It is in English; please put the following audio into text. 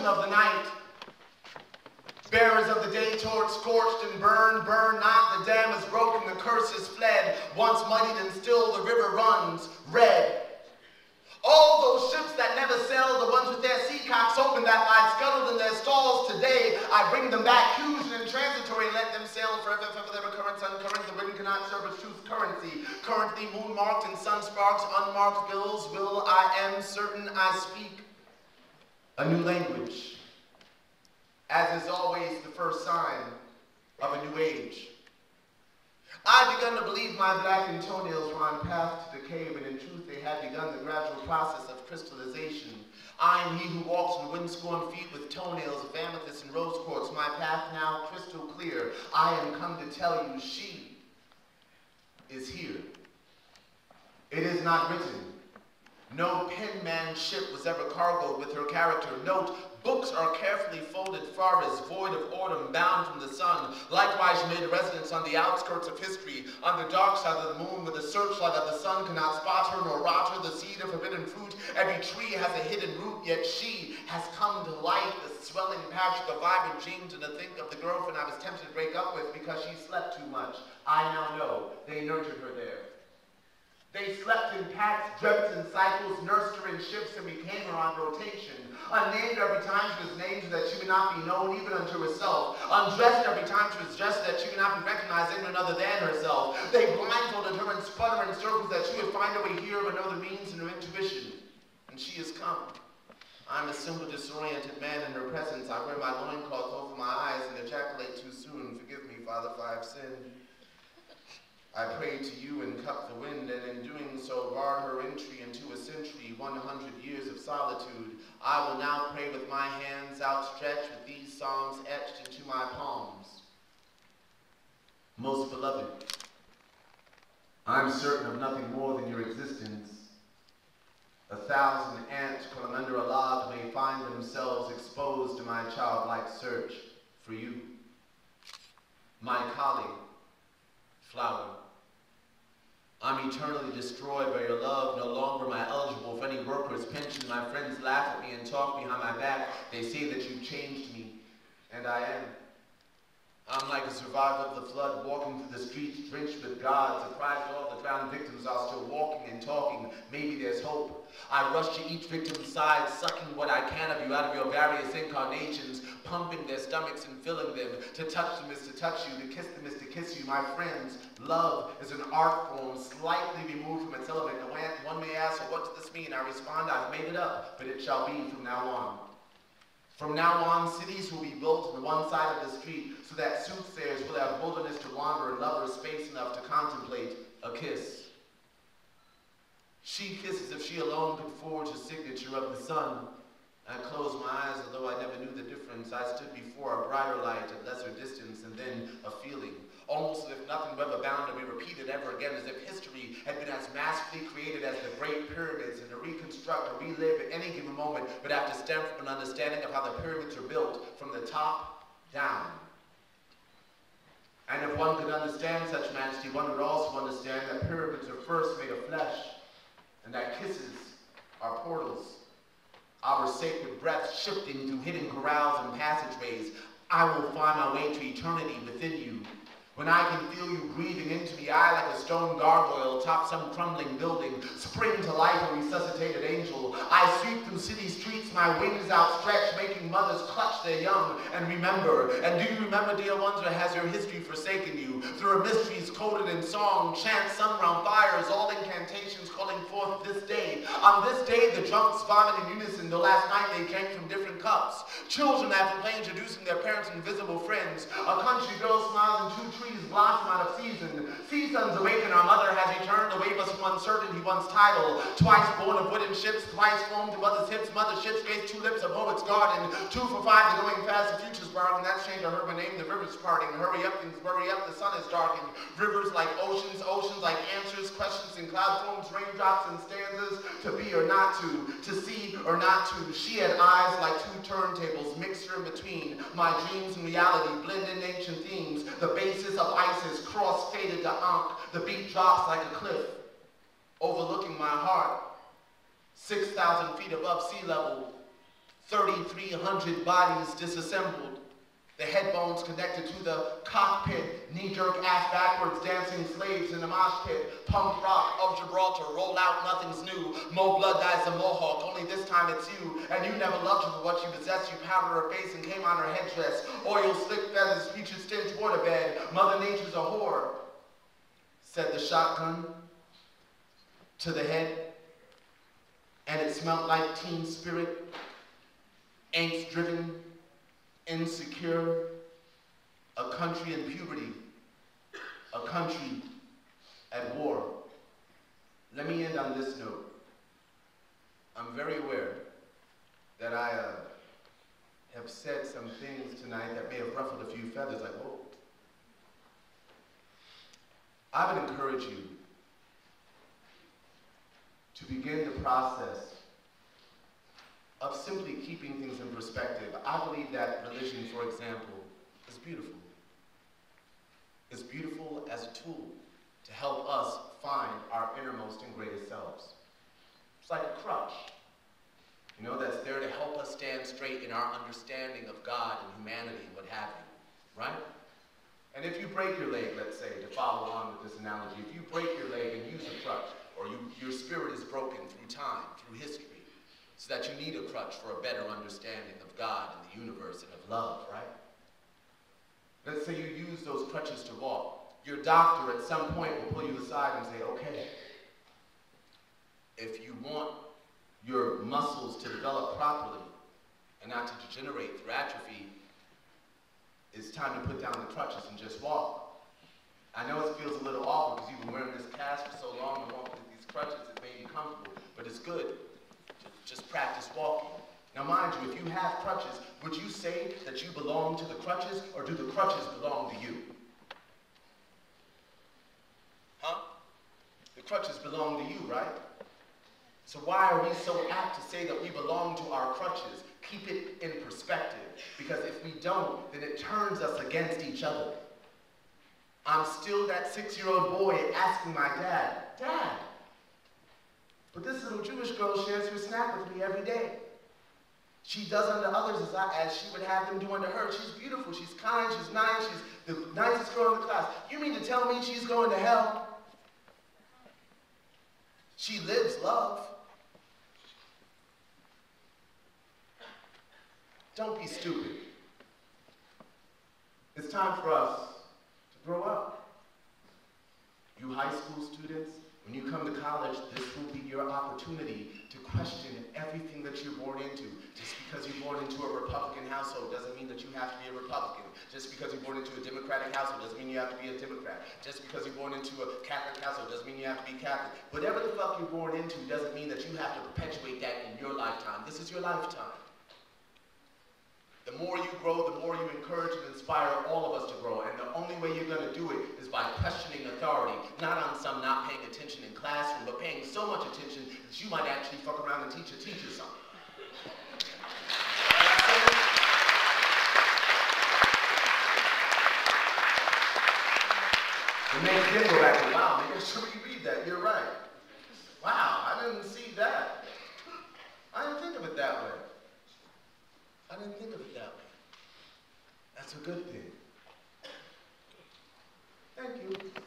portion of the night. Bearers of the day torch, scorched and burned, burn not, the dam is broken, the curse is fled. Once muddied and still, the river runs red. All those ships that never sailed, the ones with their seacocks open that lie scuttled in their stalls today, I bring them back, huge and transitory, and let them sail forever, for their recurrence uncurrent. The wind cannot serve as truth currency. Currently moon-marked and sun-sparks, unmarked bills, will I am certain I speak a new language, as is always the first sign of a new age. I'd begun to believe my blackened toenails were on path to decay, but in truth they had begun the gradual process of crystallization. I am he who walks on wind-scorned feet with toenails of amethyst and rose quartz, my path now crystal clear. I am come to tell you she is here. It is not written. No penman's ship was ever cargoed with her character. Note, books are carefully folded far as void of autumn, bound from the sun. Likewise, she made a residence on the outskirts of history, on the dark side of the moon, where the searchlight of the sun cannot spot her nor rot her, the seed of forbidden fruit. Every tree has a hidden root, yet she has come to light, the swelling patch of vibrant dreams. And to think of the girlfriend I was tempted to break up with because she slept too much. I now know they nurtured her there. They slept in packs, dreamt in cycles, nursed her in shifts, and became her on rotation. Unnamed every time she was named, that she would not be known even unto herself. Undressed every time she was dressed, that she would not be recognized anyone other than herself. They blindfolded her and spun her in circles, that she would find her way here but know the means in her intuition. And she has come. I'm a simple, disoriented man in her presence. I wear my loincloth over my eyes and ejaculate too soon. Forgive me, Father, if I have sinned. I pray to you and cup the wind, and in doing so bar her entry into a century, 100 years of solitude. I will now pray with my hands outstretched, with these psalms etched into my palms. Most beloved, I'm certain of nothing more than your existence. 1,000 ants crawling under a log may find themselves exposed to my childlike search for you. My colleague, flower. I'm eternally destroyed by your love, no longer am I eligible for any worker's pension. My friends laugh at me and talk behind my back. They say that you've changed me, and I am. I'm like a survivor of the flood, walking through the streets drenched with God, surprised all the drowned victims are still walking and talking. Maybe there's hope. I rush to each victim's side, sucking what I can of you out of your various incarnations, pumping their stomachs and filling them. To touch them is to touch you, to kiss them is to kiss you. My friends, love is an art form slightly removed from its element. And one may ask, well, what does this mean? I respond, I've made it up, but it shall be from now on. From now on, cities will be built on the one side of the street so that soothsayers will have wilderness to wander and lovers space enough to contemplate a kiss. She kisses if she alone could forge a signature of the sun. I closed my eyes, although I never knew the difference. I stood before a brighter light at lesser distance, and then a feeling, almost as if nothing were ever bound to be repeated ever again, as if history had been as masterfully created as the Great Pyramids, and to reconstruct or relive at any given moment would have to stem from an understanding of how the pyramids are built from the top down. And if one could understand such majesty, one would also understand that pyramids are first made of flesh, and that kisses are portals. Our sacred breaths shifting through hidden corrals and passageways. I will find my way to eternity within you. When I can feel you breathing into me, I, like a stone gargoyle atop some crumbling building, spring to life a resuscitated angel. I sweep through city streets, my wings outstretched, making mothers clutch their young. And remember, and do you remember, dear ones, or has your history forsaken you? Through her mysteries coded in song, chants sung round fires, all incantations calling forth this day. On this day, the drunks vomit in unison, though last night they drank from different cups. Children have play introducing their parents and invisible friends. A country girl smiles and 2 trees blossom out of season. Sea suns awaken, our mother has returned to wave us from uncertainty once tidal. Twice born of wooden ships, thrice flown to others' hips. Mother ships grace tulips, a poet's garden. 2 for 5, the going fast, the future's bargain. That's changed, I heard my name, the river's parting. Hurry up, things worry up, the sun is darkened. Rivers like oceans, oceans like answers, questions in cloud forms, raindrops and stanzas. To be or not to see or not to. She had eyes like 2 turntables, mixture in between. My dreams and reality blend in ancient themes. The basis of Isis, cross-faded to Ankh. The beat drops like a cliff, overlooking my heart. 6,000 feet above sea level, 3,300 bodies disassembled. The head bones connected to the cockpit, knee-jerk ass backwards, dancing slaves in the mosh pit. Punk rock of Gibraltar, roll out, nothing's new. Mo blood dyes the mohawk, only this time it's you. And you never loved her for what she possessed. You powdered her face and came on her headdress. Oil, slick feathers, featured stench waterbed. Mother Nature's a whore, said the shotgun to the head. And it smelled like teen spirit, angst-driven, insecure, a country in puberty, a country at war. Let me end on this note. I'm very aware that I have said some things tonight that may have ruffled a few feathers, like, whoa. I would encourage you to begin the process of simply keeping things in perspective. I believe that religion, for example, is beautiful. It's beautiful as a tool to help us find our innermost and greatest selves. It's like a crutch, you know, that's there to help us stand straight in our understanding of God and humanity and what have you, right? And if you break your leg, let's say, to follow on with this analogy, if you break your leg and use a crutch, or your spirit is broken through time, through history, so that you need a crutch for a better understanding of God and the universe and of love, right? Let's say you use those crutches to walk. Your doctor at some point will pull you aside and say, okay, if you want your muscles to develop properly and not to degenerate through atrophy, it's time to put down the crutches and just walk. I know it feels a little awkward because you've been wearing this cast for so long and walking with these crutches, it may be comfortable, but it's good. Just practice walking. Now mind you, if you have crutches, would you say that you belong to the crutches, or do the crutches belong to you? Huh? The crutches belong to you, right? So why are we so apt to say that we belong to our crutches? Keep it in perspective, because if we don't, then it turns us against each other. I'm still that 6-year-old boy asking my dad, Dad, but this little Jewish girl shares her snack with me every day. She does unto others as she would have them do unto her. She's beautiful, she's kind, she's nice, she's the nicest girl in the class. You mean to tell me she's going to hell? She lives love. Don't be stupid. It's time for us to grow up. You high school students, when you come to college, this will be your opportunity to question everything that you're born into. Just because you're born into a Republican household doesn't mean that you have to be a Republican. Just because you're born into a Democratic household doesn't mean you have to be a Democrat. Just because you're born into a Catholic household doesn't mean you have to be Catholic. Whatever the fuck you're born into doesn't mean that you have to perpetuate that in your lifetime. This is your lifetime. The more you grow, the more you encourage and inspire all of us to grow. And the only way you're going to do it is by questioning authority, not on some not paying attention in classroom, but paying so much attention that you might actually fuck around and teach a teacher something. It makes them go back and wow, maybe I should reread that. You're right. Wow, I didn't see that. I didn't think of it that way. I didn't think of it that way. That's a good thing. Thank you.